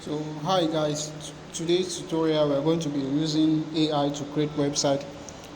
So hi guys, today's tutorial we're going to be using AI to create website.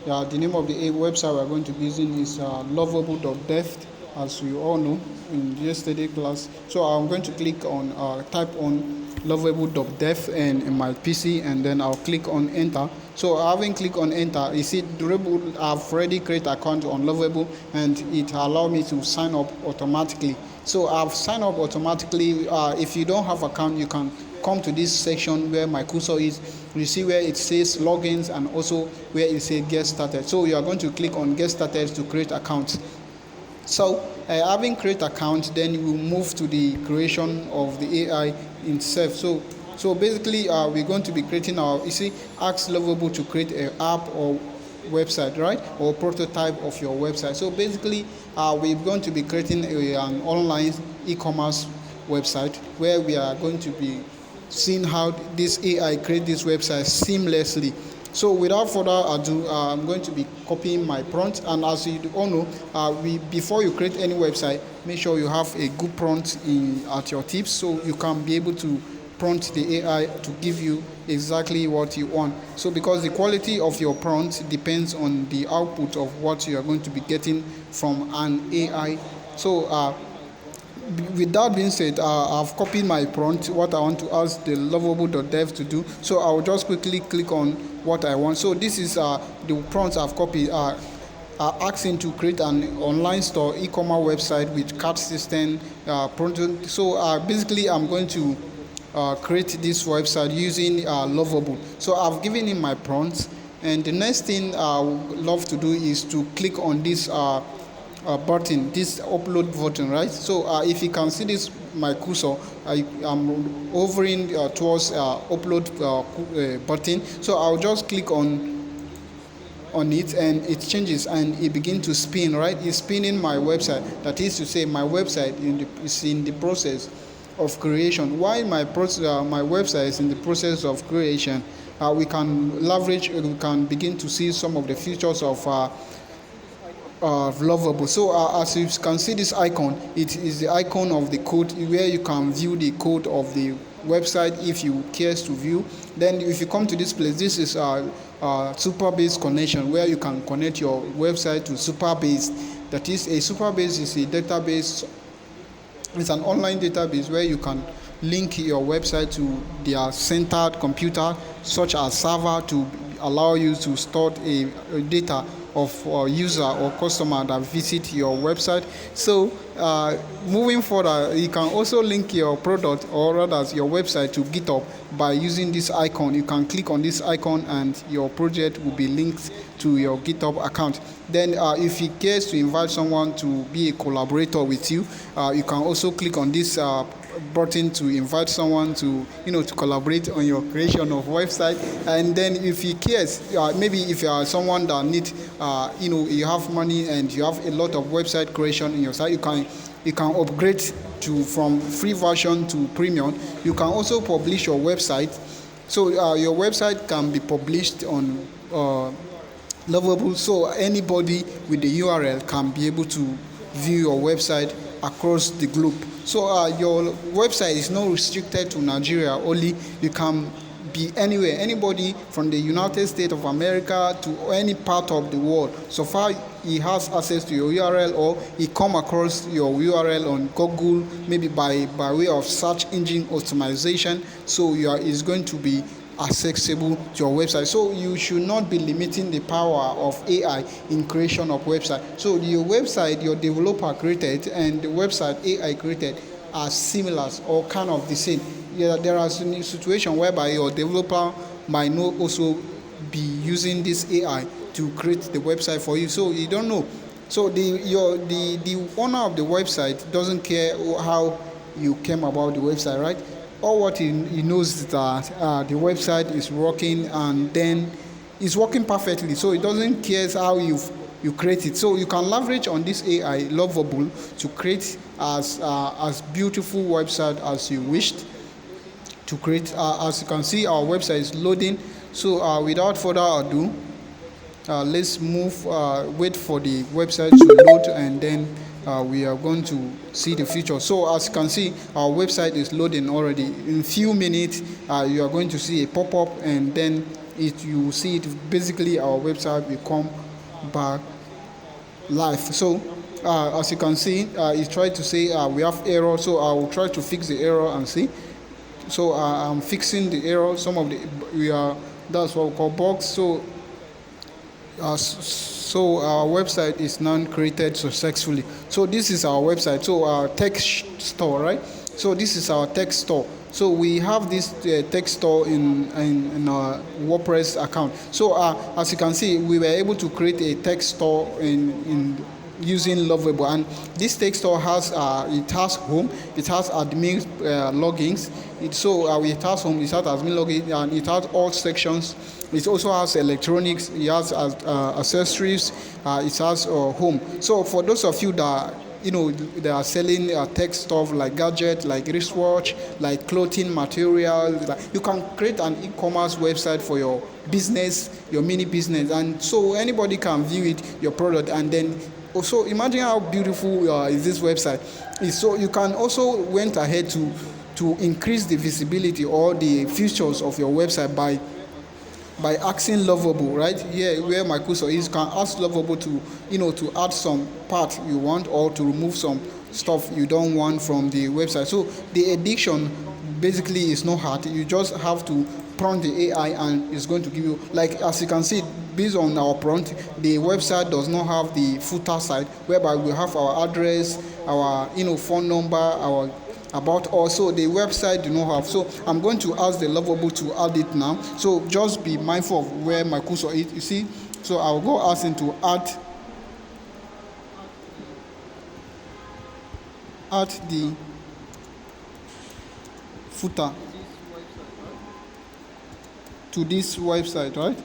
The name of the website we're going to be using is lovable.dev, as we all know in yesterday class. So I'm going to click on type on lovable.dev and in my PC, and then I'll click on enter. So having clicked on enter, you see durable. I've already created account on Lovable, and it allow me to sign up automatically. So I've signed up automatically. If you don't have account, you can come to this section where my cursor is. You see where it says logins and also where it says get started. So you are going to click on get started to create account. So having create account, then you will move to the creation of the AI itself. So basically we're going to be creating our, you see, ask Lovable to create an app or website, right, or prototype of your website. So basically we're going to be creating an online e-commerce website where we are going to be seeing how this AI create this website seamlessly. So without further ado, I'm going to be copying my prompt, and as you all know, before you create any website, make sure you have a good prompt at your tips, so you can be able to prompt the AI to give you exactly what you want. So because the quality of your prompt depends on the output of what you are going to be getting from an AI. So with that being said, I've copied my prompt, what I want to ask the lovable.dev to do. So I'll just quickly click on what I want. So this is the prompt I've copied. Asking to create an online store e-commerce website with cart system. So basically I'm going to create this website using Lovable. So I've given him my prompt, and the next thing I would love to do is to click on this button, this upload button, right? So if you can see this my cursor, I am hovering towards upload button. So I'll just click on it, and it changes and it begins to spin, right? It's spinning my website. That is to say, my website is in the process of creation. While my website is in the process of creation, we can begin to see some of the features of Lovable. So as you can see this icon, it is the icon of the code where you can view the code of the website if you care to view. Then if you come to this place, this is Superbase connection, where you can connect your website to Superbase. That is, a Superbase is a database. It's an online database where you can link your website to their centered computer, such as server, to allow you to store a data of user or customer that visit your website. So moving further, you can also link your product, or rather your website, to GitHub by using this icon. You can click on this icon and your project will be linked to your GitHub account. Then if you care to invite someone to be a collaborator with you, you can also click on this button to invite someone to collaborate on your creation of website. And then if you care, maybe if you are someone that need you have money and you have a lot of website creation in your site, you can upgrade from free version to premium. You can also publish your website, so your website can be published on Lovable, so anybody with the URL can be able to view your website across the globe. So your website is not restricted to Nigeria only. You can be anywhere, anybody from the United States of America to any part of the world. So far he has access to your URL, or he come across your URL on Google, maybe by way of search engine optimization. So is going to be accessible to your website. So you should not be limiting the power of AI in creation of website. So your website your developer created and the website AI created are similar or kind of the same. Yeah, there are situations whereby your developer might not also be using this AI to create the website for you, so you don't know. So the owner of the website doesn't care how you came about the website, right? All what he knows is that the website is working, and then it's working perfectly. So it doesn't care how you create it. So you can leverage on this AI Lovable to create as beautiful website as you wished to create. As you can see, our website is loading. So without further ado, let's wait for the website to load, and then we are going to see the future. So as you can see, our website is loading already. In few minutes you are going to see a pop-up, and then you will see it. Basically our website will come back live. So as you can see, it tried to say we have error, so I will try to fix the error and see. So I'm fixing the error. Some of the that's what we call bugs. So so our website is now created successfully. So this is our website. So our text store, right? So this is our text store. So we have this text store in our WordPress account. So as you can see, we were able to create a text store in using Lovable, and this text store has it has home, it has admin logins. It has home, it has admin login, and it has all sections. It also has electronics, it has accessories, it has home. So for those of you that they are selling tech stuff like gadgets, like wristwatch, like clothing materials, you can create an e-commerce website for your business, your mini business, and so anybody can view it, your product. And then also imagine how beautiful is this website is. So you can also went ahead to increase the visibility or the features of your website by asking Lovable, right here where my cursor is. You can ask Lovable to to add some part you want, or to remove some stuff you don't want from the website. So the addition basically is not hard. You just have to prompt the AI, and it's going to give you, like as you can see, based on our prompt, the website does not have the footer side, whereby we have our address, our phone number, our about also the website do not have. So I'm going to ask the Lovable to add it now. So just be mindful of where my cursor is, you see. So I'll go ask him to add the footer to this website, right?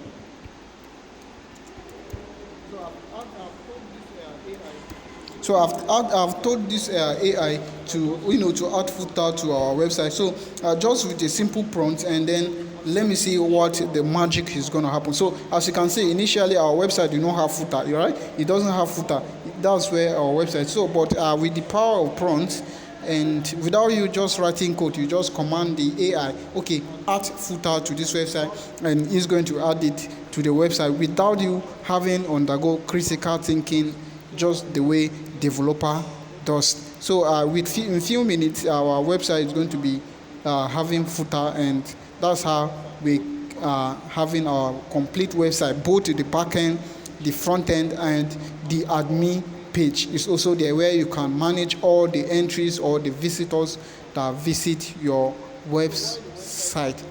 So I've told this AI to to add footer to our website. So just with a simple prompt, and then let me see what the magic is going to happen. So as you can see, initially our website do not have footer, right? It doesn't have footer. That's where our website. So but with the power of prompts, and without you just writing code, you just command the AI, okay, add footer to this website, and it's going to add it to the website without you having undergo critical thinking, just the way developer does. So in few minutes our website is going to be having footer, and that's how we are having our complete website, both the back end, the front end, and the admin page is also there, where you can manage all the entries or the visitors that visit your website.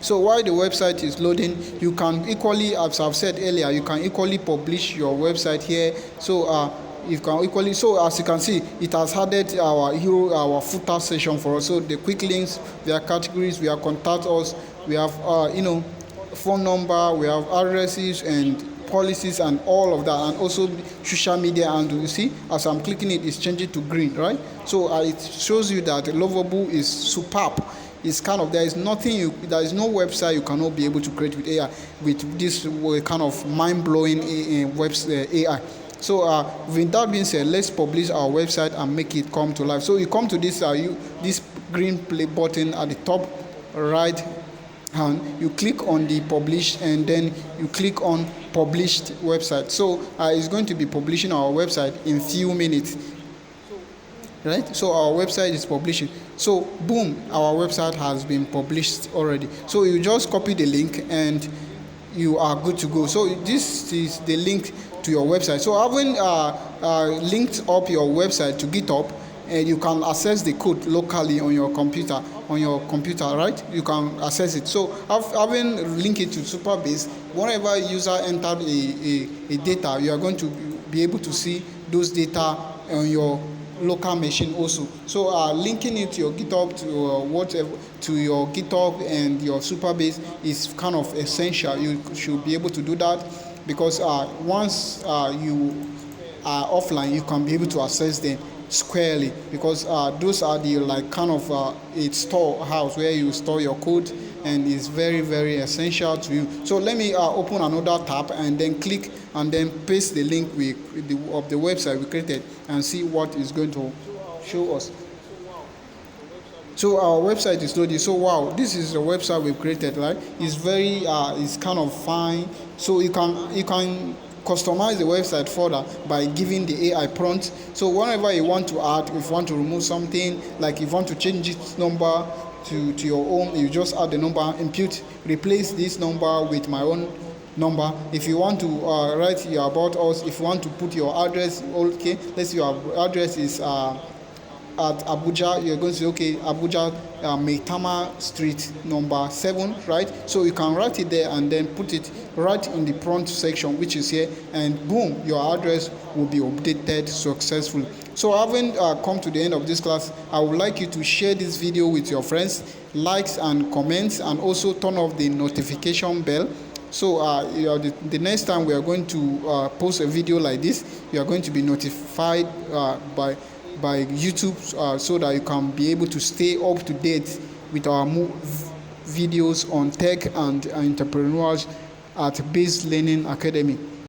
So while the website is loading, you can equally, as I've said earlier, you can equally publish your website here. So you can equally, so as you can see, it has added our footer section for us. So the quick links, we have categories, we have contact us, we have phone number, we have addresses and policies and all of that, and also social media. And you see, as I'm clicking it, it's changing to green, right? So it shows you that Lovable is superb. It's kind of, there is no website you cannot be able to create with AI, with this kind of mind-blowing AI. So with that being said, let's publish our website and make it come to life. So you come to this this green play button at the top right hand, you click on the publish, and then you click on published website. So it's going to be publishing our website in few minutes, right? So our website is publishing. So boom, our website has been published already. So you just copy the link and you are good to go. So this is the link to your website. So having linked up your website to GitHub, and you can access the code locally on your computer, right? You can access it. So having linked it to Superbase, whenever user entered a data, you are going to be able to see those data on your local machine also. So linking it to your GitHub, to whatever, to your GitHub and your Superbase is kind of essential. You should be able to do that, because once you are offline, you can be able to access them squarely, because those are the kind of a storehouse where you store your code and it's very, very essential to you. So let me open another tab and then click and then paste the link of the website we created and see what is going to show us. So our website is loaded. So wow, this is the website we've created, right? It's very it's kind of fine. So you can customize the website further by giving the AI prompt. So whenever you want to add, if you want to remove something, like if you want to change this number to your own, you just add the number, input, replace this number with my own number. If you want to write your about us, if you want to put your address, okay, let's say your address is at Abuja, you're going to say, okay, Abuja, Maitama Street number 7, right? So you can write it there and then put it right in the prompt section, which is here, and boom, your address will be updated successfully. So having come to the end of this class, I would like you to share this video with your friends, likes and comments, and also turn off the notification bell. So the next time we are going to post a video like this, you are going to be notified by YouTube, so that you can be able to stay up to date with our videos on tech and entrepreneurs at BazeLearning Academy.